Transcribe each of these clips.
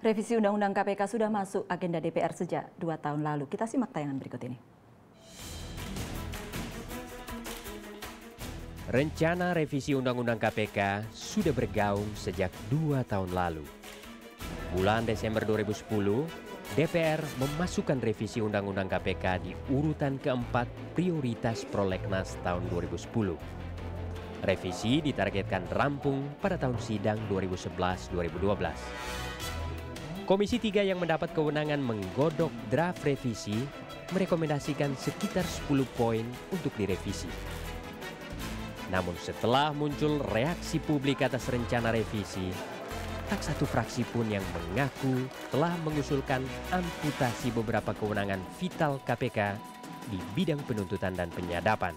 Revisi Undang-Undang KPK sudah masuk agenda DPR sejak 2 tahun lalu. Kita simak tayangan berikut ini. Rencana revisi Undang-Undang KPK sudah bergaung sejak 2 tahun lalu. Bulan Desember 2010, DPR memasukkan revisi Undang-Undang KPK di urutan keempat prioritas prolegnas tahun 2010. Revisi ditargetkan rampung pada tahun sidang 2011-2012. Komisi 3 yang mendapat kewenangan menggodok draft revisi merekomendasikan sekitar 10 poin untuk direvisi. Namun setelah muncul reaksi publik atas rencana revisi, tak satu fraksi pun yang mengaku telah mengusulkan amputasi beberapa kewenangan vital KPK di bidang penuntutan dan penyadapan.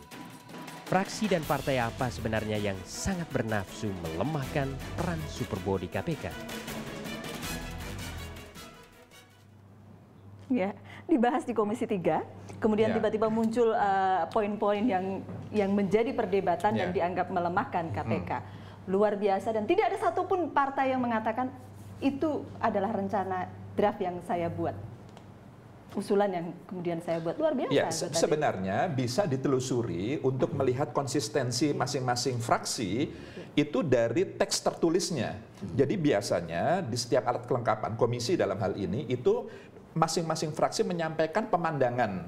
Fraksi dan partai apa sebenarnya yang sangat bernafsu melemahkan peran superbody KPK? Ya, dibahas di Komisi 3, kemudian tiba-tiba muncul poin-poin yang menjadi perdebatan dan dianggap melemahkan KPK. Luar biasa dan tidak ada satupun partai yang mengatakan itu adalah rencana draft yang saya buat. Usulan yang kemudian saya buat luar biasa. Ya, sebenarnya bisa ditelusuri untuk melihat konsistensi masing-masing fraksi itu dari teks tertulisnya. Jadi biasanya di setiap alat kelengkapan komisi dalam hal ini itu masing-masing fraksi menyampaikan pemandangan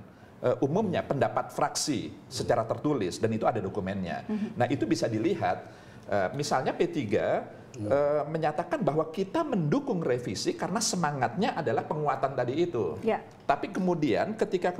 umumnya, pendapat fraksi secara tertulis, dan itu ada dokumennya. Nah, itu bisa dilihat, misalnya P3 menyatakan bahwa kita mendukung revisi karena semangatnya adalah penguatan tadi itu. Ya. Tapi kemudian ketika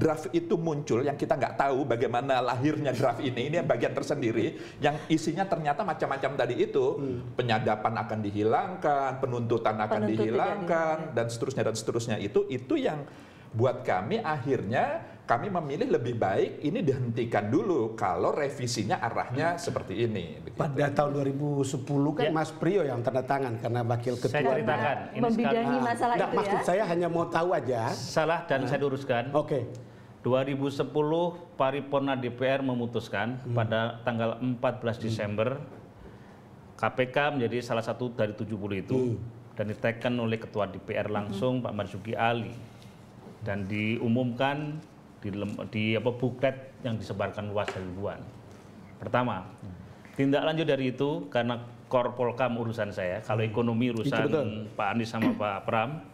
draft itu muncul, yang kita nggak tahu bagaimana lahirnya draft ini bagian tersendiri, yang isinya ternyata macam-macam tadi itu, penyadapan akan dihilangkan, penuntutan akan dihilangkan, dan seterusnya itu yang buat kami akhirnya kami memilih lebih baik ini dihentikan dulu kalau revisinya arahnya seperti ini. Begitu. Pada tahun 2010 kan Mas Priyo yang tanda tangan karena wakil ketua. Saya ceritakan. Membidangi masalah itu maksud saya hanya mau tahu aja. Salah dan saya luruskan. Oke. 2010 Paripurna DPR memutuskan pada tanggal 14 Desember KPK menjadi salah satu dari 70 itu dan diteken oleh Ketua DPR langsung Pak Marzuki Ali dan diumumkan di buklet yang disebarkan luas ribuan. Pertama, tindak lanjut dari itu karena Korpolkam urusan saya, kalau ekonomi urusan Pak Anies sama Pak Pram,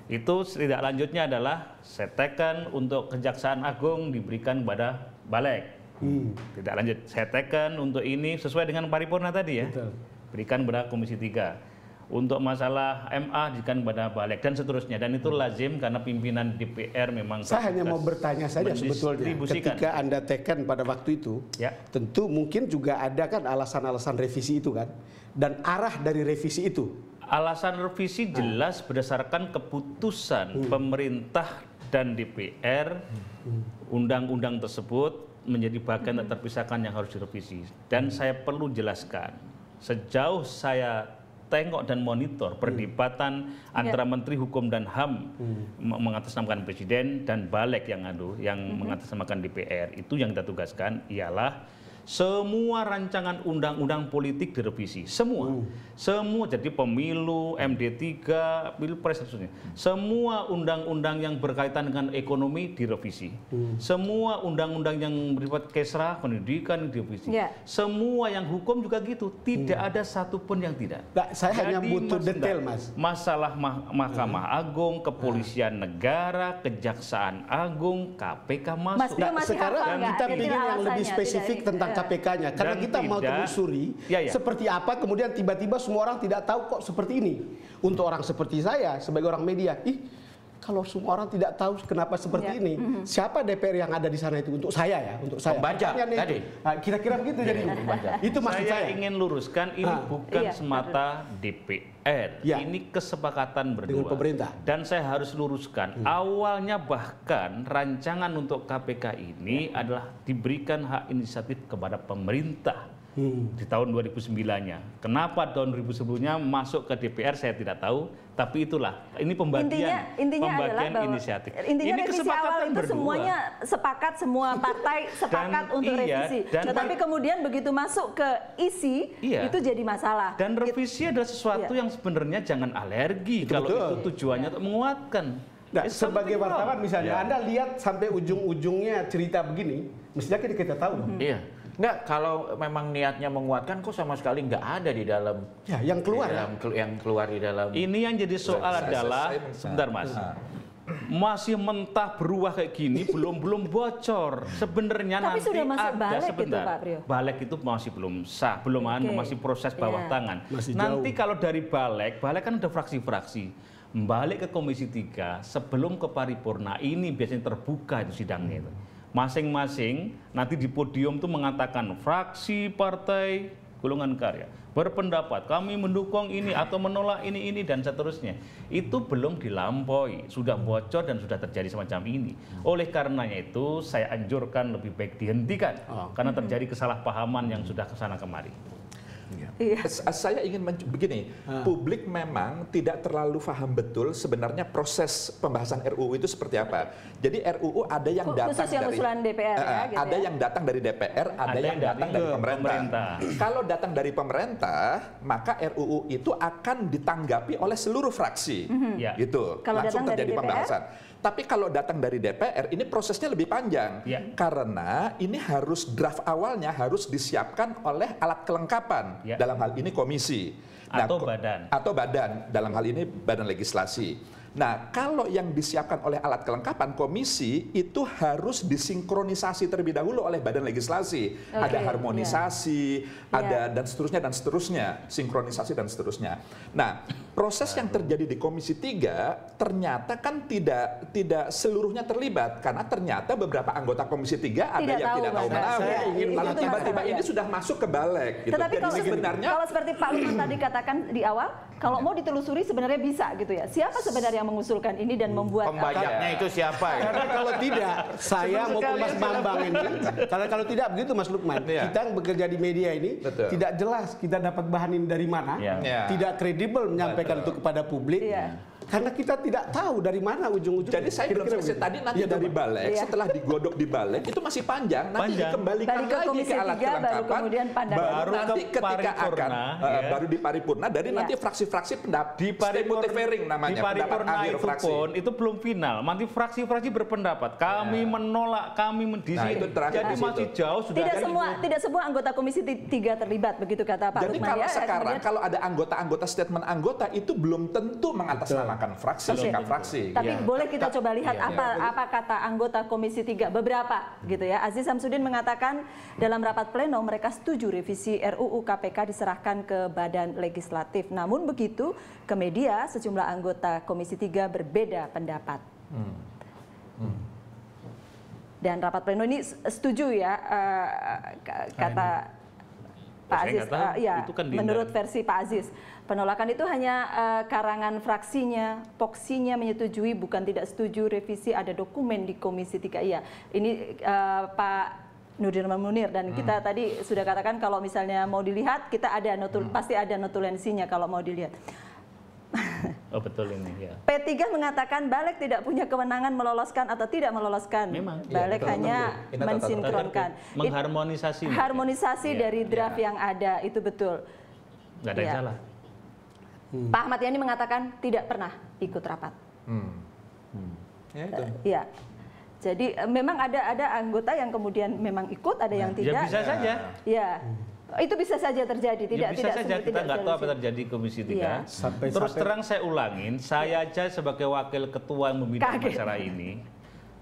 itu tindak lanjutnya adalah saya teken untuk Kejaksaan Agung diberikan kepada Balek. Tidak lanjut, saya teken untuk ini sesuai dengan paripurna tadi ya, berikan kepada Komisi 3. Untuk masalah MA diberikan kepada Balek dan seterusnya, dan itu lazim karena pimpinan DPR memang. Saya hanya mau bertanya saja sebetulnya ketika Anda teken pada waktu itu, tentu mungkin juga ada kan alasan-alasan revisi itu kan, dan arah dari revisi itu. Alasan revisi jelas berdasarkan keputusan pemerintah dan DPR, undang-undang tersebut menjadi bagian tak terpisahkan yang harus direvisi. Dan saya perlu jelaskan, sejauh saya tengok dan monitor perdebatan antara Menteri Hukum dan HAM mengatasnamakan Presiden dan Balek yang mengatasnamakan DPR, itu yang kita tugaskan ialah semua rancangan undang-undang politik direvisi, semua, jadi pemilu, MD3, Pilpres, seterusnya, semua undang-undang yang berkaitan dengan ekonomi direvisi, semua undang-undang yang bersifat kesra, pendidikan direvisi, semua yang hukum juga gitu, tidak ada satupun yang tidak. Nah, saya hanya butuh detail, Mas. Masalah Mahkamah Agung, Kepolisian Negara, Kejaksaan Agung, KPK masuk. Nah, sekarang kita ingin yang lebih spesifik tentang KPK-nya, karena kita mau telusuri seperti apa, kemudian tiba-tiba semua orang tidak tahu kok seperti ini. Untuk orang seperti saya sebagai orang media, kalau semua orang tidak tahu kenapa seperti ini, siapa DPR yang ada di sana itu? Untuk saya ya, untuk saya. Pembaca tadi. Kira-kira begitu jadi. Itu maksud saya. Ingin luruskan ini bukan semata DPR, ini kesepakatan berdua dengan pemerintah. Dan saya harus luruskan, awalnya bahkan rancangan untuk KPK ini adalah diberikan hak inisiatif kepada pemerintah. di tahun 2009-nya. Kenapa tahun 2010-nya masuk ke DPR saya tidak tahu, tapi itulah ini pembagian inisiatif. Intinya ini revisi awal itu berdua. Semuanya sepakat, semua partai sepakat untuk revisi. Tetapi kemudian begitu masuk ke isi itu jadi masalah. Dan revisi adalah sesuatu yang sebenarnya jangan alergi kalau itu tujuannya untuk menguatkan. Nah, sebagai wartawan misalnya Anda lihat sampai ujung-ujungnya cerita begini, mestinya kita tahu. Iya. Enggak, kalau memang niatnya menguatkan kok sama sekali nggak ada di dalam yang keluar yang keluar di dalam. Ini yang jadi soal adalah sebentar Mas. Masih mentah beruah kayak gini belum bocor. Sebenarnya nanti sudah masuk ada balik sebentar. Gitu, Pak Priyo. Balik itu masih belum sah, masih proses bawah tangan. Nanti kalau dari balik kan ada fraksi-fraksi. Balik ke Komisi 3 sebelum ke paripurna ini biasanya terbuka itu sidangnya itu. Masing-masing nanti di podium tuh mengatakan fraksi partai golongan karya berpendapat kami mendukung ini atau menolak ini dan seterusnya. Itu belum dilampaui, sudah bocor dan sudah terjadi semacam ini. Oleh karenanya itu saya anjurkan lebih baik dihentikan karena terjadi kesalahpahaman yang sudah kesana kemari. Saya ingin begini, publik memang tidak terlalu paham betul sebenarnya proses pembahasan RUU itu seperti apa. Jadi RUU ada yang datang dari DPR, gitu ada yang datang dari DPR, ada yang datang dari pemerintah. Kalau datang dari pemerintah, maka RUU itu akan ditanggapi oleh seluruh fraksi, gitu. Kalau langsung terjadi DPR, pembahasan. Tapi kalau datang dari DPR, ini prosesnya lebih panjang. Karena ini harus draft awalnya harus disiapkan oleh alat kelengkapan. Dalam hal ini komisi. Atau badan. Dalam hal ini badan legislasi. Nah, kalau yang disiapkan oleh alat kelengkapan komisi itu harus disinkronisasi terlebih dahulu oleh badan legislasi. Ada harmonisasi, ada dan seterusnya, sinkronisasi dan seterusnya. Nah, proses yang terjadi di Komisi 3 ternyata kan tidak seluruhnya terlibat karena ternyata beberapa anggota Komisi 3 ada yang tidak tahu menahu. Lalu tiba-tiba ini sudah masuk ke balik. Gitu. Tetapi kalau seperti Pak Lukman tadi katakan di awal, kalau mau ditelusuri sebenarnya bisa gitu ya. Siapa sebenarnya yang mengusulkan ini dan membuat pembajaknya itu siapa ya? Karena kalau tidak, saya maupun Mas Bambang ini, karena kalau tidak begitu Mas Lukman, kita yang bekerja di media ini tidak jelas kita dapat bahan ini dari mana, tidak kredibel menyampaikan itu kepada publik. Karena kita tidak tahu dari mana ujung-ujungnya. Jadi saya belum selesai tadi nanti dari balik, setelah digodok di balik itu masih panjang. Nanti dikembalikan lagi ke alat kelengkapan. Baru nanti ketika akan baru di paripurna dari nanti fraksi-fraksi pendapat di paripurna namanya. Di paripurna itu fraksi. Pun itu belum final. Nanti fraksi-fraksi berpendapat. Kami menolak, kami mendisi. Jadi masih jauh sudah. Tidak semua anggota Komisi 3 terlibat begitu kata Pak Lukman. Jadi kalau sekarang kalau ada anggota statement anggota itu belum tentu mengatasnamakan sikap fraksi. Tapi boleh kita coba lihat apa kata anggota Komisi 3 beberapa gitu ya. Aziz Samsudin mengatakan dalam rapat pleno mereka setuju revisi RUU KPK diserahkan ke Badan Legislatif. Namun begitu ke media sejumlah anggota Komisi 3 berbeda pendapat. Dan rapat pleno ini setuju ya kata Pak Aziz, menurut versi Pak Aziz, penolakan itu hanya karangan fraksinya, poksinya menyetujui, bukan tidak setuju revisi, ada dokumen di Komisi 3. Iya, ini Pak Nurdin Munir dan kita tadi sudah katakan kalau misalnya mau dilihat, kita ada pasti ada notulensinya kalau mau dilihat. Oh betul ini ya. P3 mengatakan Balik tidak punya kewenangan meloloskan atau tidak meloloskan. Memang. Balik hanya mensinkronkan. Harmonisasi dari draft yang ada, itu betul. Nggak ada yang salah. Pak Ahmad Yani mengatakan tidak pernah ikut rapat. Ya. Jadi memang ada anggota yang kemudian memang ikut, ada yang tidak. Ya bisa saja. Ya. Itu bisa saja terjadi, bisa saja kita nggak tahu apa terjadi di Komisi 3. Terus terang saya ulangin, saya aja sebagai wakil ketua yang membina masalah ini,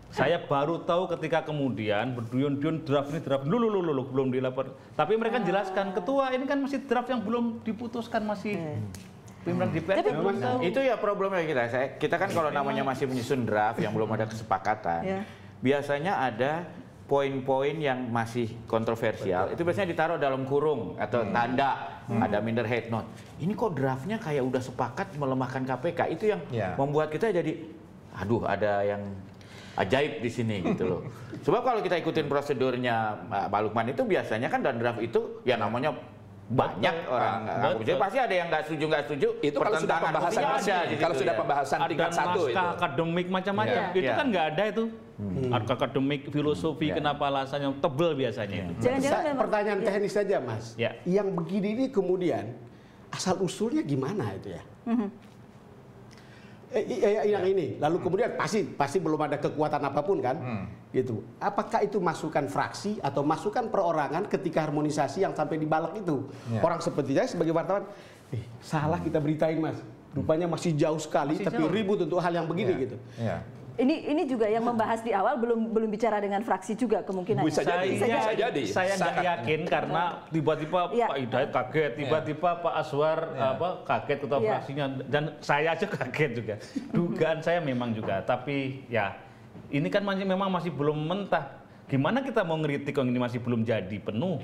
saya baru tahu ketika kemudian berduyun-duyun draft belum dilapor. Tapi mereka jelaskan ketua ini kan masih draft yang belum diputuskan, masih pimpinan DPR. Itu ya problemnya kita kan kalau namanya masih menyusun draft yang belum ada kesepakatan, biasanya ada poin-poin yang masih kontroversial, itu biasanya ditaruh dalam kurung atau tanda, ada minder head note. Ini kok draftnya kayak udah sepakat melemahkan KPK, itu yang membuat kita jadi, aduh ada yang ajaib di sini gitu loh. Sebab kalau kita ikutin prosedurnya Pak Lukman itu biasanya kan dalam draft itu ya namanya banyak orang pasti ada yang nggak setuju itu kalau sudah pembahasan kalau sudah pembahasan tingkat satu itu akademik macam-macam itu kan nggak ada itu akademik filosofi kenapa alasannya tebel biasanya itu. Pertanyaan teknis saja Mas, yang begini ini kemudian asal usulnya gimana itu ya? Yang ini, lalu kemudian pasti belum ada kekuatan apapun kan, gitu. Apakah itu masukan fraksi atau masukan perorangan ketika harmonisasi yang sampai di balak itu? Orang seperti saya sebagai wartawan, salah kita beritain Mas, rupanya masih jauh sekali, tapi ribut untuk hal yang begini gitu. Ini juga yang membahas di awal belum bicara dengan fraksi juga kemungkinan. Bisa jadi. Saya nggak yakin karena tiba-tiba Pak Hidayat kaget, tiba-tiba Pak Aswar kaget ketua fraksinya dan saya aja kaget juga. Dugaan saya memang juga, tapi ya ini kan memang masih belum mentah. Gimana kita mau ngeritik kalau ini masih belum jadi penuh?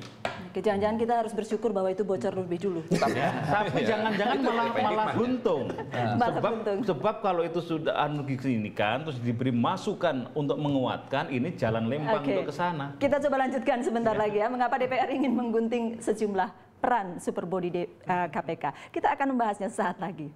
Jangan-jangan kita harus bersyukur bahwa itu bocor lebih dulu. Tapi jangan-jangan malah buntung. Sebab kalau itu sudah diginikan, terus diberi masukan untuk menguatkan, ini jalan lempang untuk ke sana. Kita coba lanjutkan sebentar lagi ya. Mengapa DPR ingin menggunting sejumlah peran super body KPK? Kita akan membahasnya saat lagi.